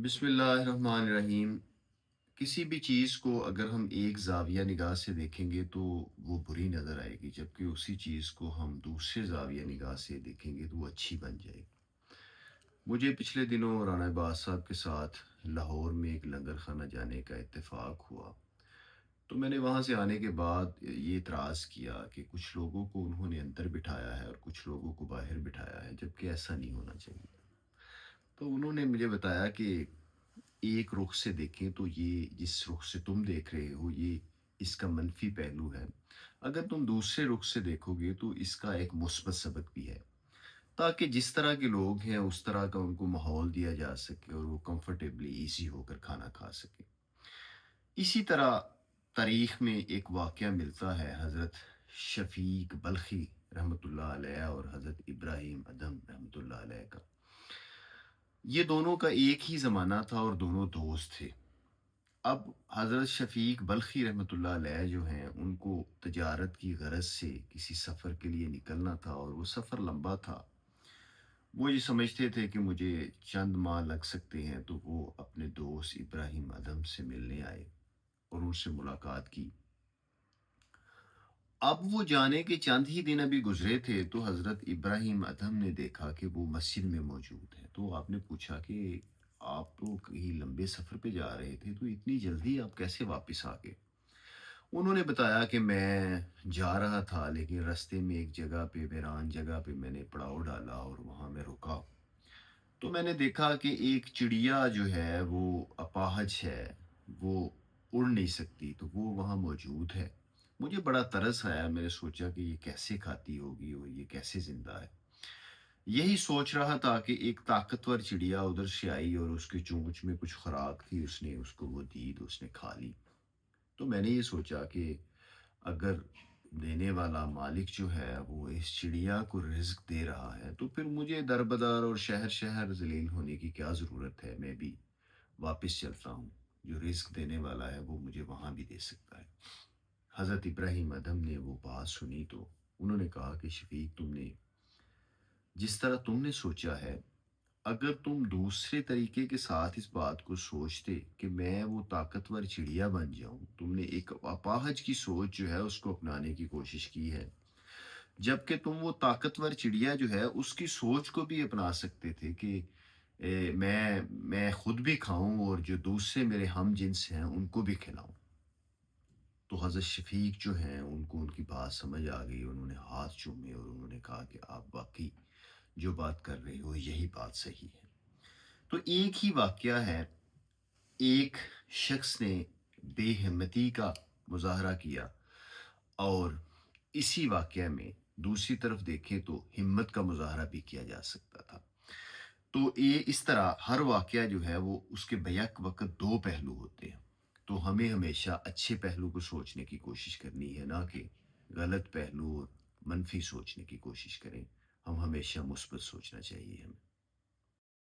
بسم اللہ الرحمن الرحیم۔ کسی بھی چیز کو اگر ہم ایک زاویہ نگاہ سے دیکھیں گے تو وہ بری نظر آئے گی، جبکہ اسی چیز کو ہم دوسرے زاویہ نگاہ سے دیکھیں گے تو وہ اچھی بن جائے گی۔ مجھے پچھلے دنوں رانا عباس صاحب کے ساتھ لاہور میں ایک لنگر خانہ جانے کا اتفاق ہوا، تو میں نے وہاں سے آنے کے بعد یہ اعتراض کیا کہ کچھ لوگوں کو انہوں نے اندر بٹھایا ہے اور کچھ لوگوں کو باہر بٹھایا ہے، جبکہ ایسا نہیں ہونا چاہیے۔ تو انہوں نے مجھے بتایا کہ ایک رخ سے دیکھیں تو یہ جس رخ سے تم دیکھ رہے ہو یہ اس کا منفی پہلو ہے، اگر تم دوسرے رخ سے دیکھو گے تو اس کا ایک مثبت سبق بھی ہے، تاکہ جس طرح کے لوگ ہیں اس طرح کا ان کو ماحول دیا جا سکے اور وہ کمفرٹیبلی ایزی ہو کر کھانا کھا سکے۔ اسی طرح تاریخ میں ایک واقعہ ملتا ہے حضرت شفیق بلخی رحمۃ اللہ علیہ اور حضرت ابراہیم ادم رحمۃ اللہ علیہ کا۔ یہ دونوں کا ایک ہی زمانہ تھا اور دونوں دوست تھے۔ اب حضرت شفیق بلخی رحمۃ اللہ علیہ جو ہیں ان کو تجارت کی غرض سے کسی سفر کے لیے نکلنا تھا اور وہ سفر لمبا تھا۔ وہ یہ سمجھتے تھے کہ مجھے چند ماہ لگ سکتے ہیں، تو وہ اپنے دوست ابراہیم ادم سے ملنے آئے اور ان سے ملاقات کی۔ اب وہ جانے کے چند ہی دن ابھی گزرے تھے تو حضرت ابراہیم ادھم نے دیکھا کہ وہ مسجد میں موجود ہے، تو آپ نے پوچھا کہ آپ تو کہیں لمبے سفر پہ جا رہے تھے، تو اتنی جلدی آپ کیسے واپس آ گئے؟ انہوں نے بتایا کہ میں جا رہا تھا لیکن رستے میں ایک جگہ پہ ویران جگہ پہ میں نے پڑاؤ ڈالا اور وہاں میں رکا، تو میں نے دیکھا کہ ایک چڑیا جو ہے وہ اپاہج ہے، وہ اڑ نہیں سکتی، تو وہ وہاں موجود ہے۔ مجھے بڑا ترس آیا، میں نے سوچا کہ یہ کیسے کھاتی ہوگی اور یہ کیسے زندہ ہے۔ یہی سوچ رہا تھا کہ ایک طاقتور چڑیا ادھر سے آئی اور اس کے چونچ میں کچھ خوراک تھی، اس نے اس کو وہ دی تو اس نے کھا لی۔ تو میں نے یہ سوچا کہ اگر دینے والا مالک جو ہے وہ اس چڑیا کو رزق دے رہا ہے تو پھر مجھے در بدر اور شہر شہر ذلیل ہونے کی کیا ضرورت ہے؟ میں بھی واپس چلتا ہوں، جو رزق دینے والا ہے وہ مجھے وہاں بھی دے سکتا ہے۔ حضرت ابراہیم ادم نے وہ بات سنی تو انہوں نے کہا کہ شفیق، تم نے جس طرح تم نے سوچا ہے، اگر تم دوسرے طریقے کے ساتھ اس بات کو سوچتے کہ میں وہ طاقتور چڑیا بن جاؤں، تم نے ایک اپاہج کی سوچ جو ہے اس کو اپنانے کی کوشش کی ہے، جبکہ تم وہ طاقتور چڑیا جو ہے اس کی سوچ کو بھی اپنا سکتے تھے کہ میں خود بھی کھاؤں اور جو دوسرے میرے ہم جنس ہیں ان کو بھی کھلاؤں۔ تو حضرت شفیق جو ہیں ان کو ان کی بات سمجھ آ گئی، انہوں نے ہاتھ چومے اور انہوں نے کہا کہ آپ واقعی جو بات کر رہے ہو یہی بات صحیح ہے۔ تو ایک ہی واقعہ ہے، ایک شخص نے بے ہمتی کا مظاہرہ کیا اور اسی واقعہ میں دوسری طرف دیکھیں تو ہمت کا مظاہرہ بھی کیا جا سکتا تھا۔ تو یہ اس طرح ہر واقعہ جو ہے وہ اس کے بیک وقت دو پہلو ہوتے ہیں، تو ہمیں ہمیشہ اچھے پہلو کو سوچنے کی کوشش کرنی ہے، نہ کہ غلط پہلو اور منفی سوچنے کی کوشش کریں۔ ہم ہمیشہ مثبت سوچنا چاہیے ہمیں۔